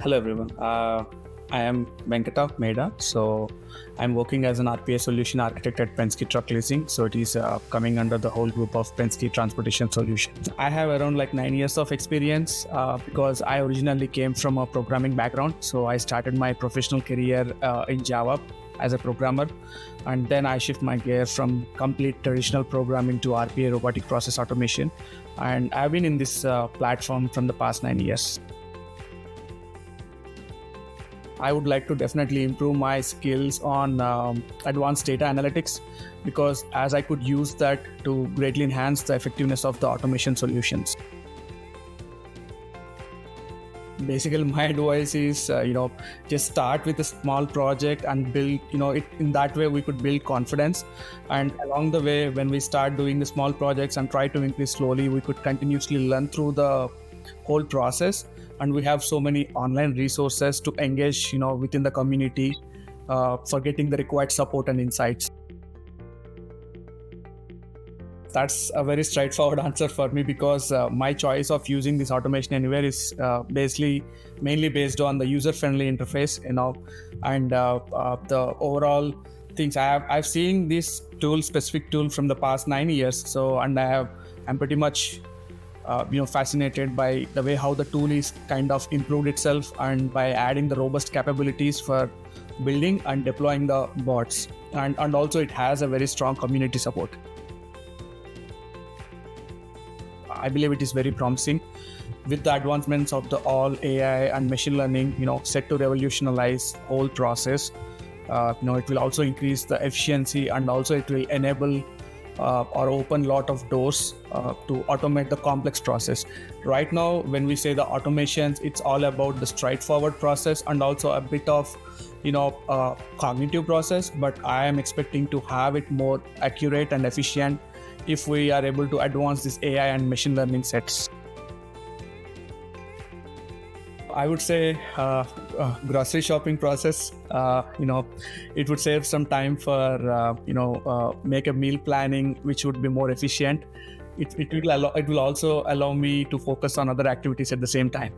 Hello everyone. I am Venkata Meda. So I'm working as an RPA solution architect at Penske Truck Leasing. So it is coming under the whole group of Penske Transportation Solutions. I have around 9 years of experience because I originally came from a programming background. So I started my professional career in Java as a programmer, and then I shift my gear from complete traditional programming to RPA, robotic process automation. And I've been in this platform from the past 9 years. I would like to definitely improve my skills on advanced data analytics, because as I could use that to greatly enhance the effectiveness of the automation solutions. Basically, my advice is, just start with a small project and build, in that way we could build confidence. And along the way, when we start doing the small projects and try to increase slowly, we could continuously learn through the whole process. And we have so many online resources to engage, within the community for getting the required support and insights. That's a very straightforward answer for me, because my choice of using this automation anywhere is mainly based on the user-friendly interface, and the overall things. I've seen this specific tool from the past 9 years. So, and I'm pretty much fascinated by the way how the tool is kind of improved itself, and by adding the robust capabilities for building and deploying the bots, and also it has a very strong community support. I believe it is very promising with the advancements of the all AI and machine learning, set to revolutionize whole process. It will also increase the efficiency, and also it will enable or open a lot of doors to automate the complex process. Right now, when we say the automations, it's all about the straightforward process and also a bit of cognitive process, but I am expecting to have it more accurate and efficient if we are able to advance this AI and machine learning sets. I would say grocery shopping process. It would save some time for make a meal planning, which would be more efficient. It will also allow me to focus on other activities at the same time.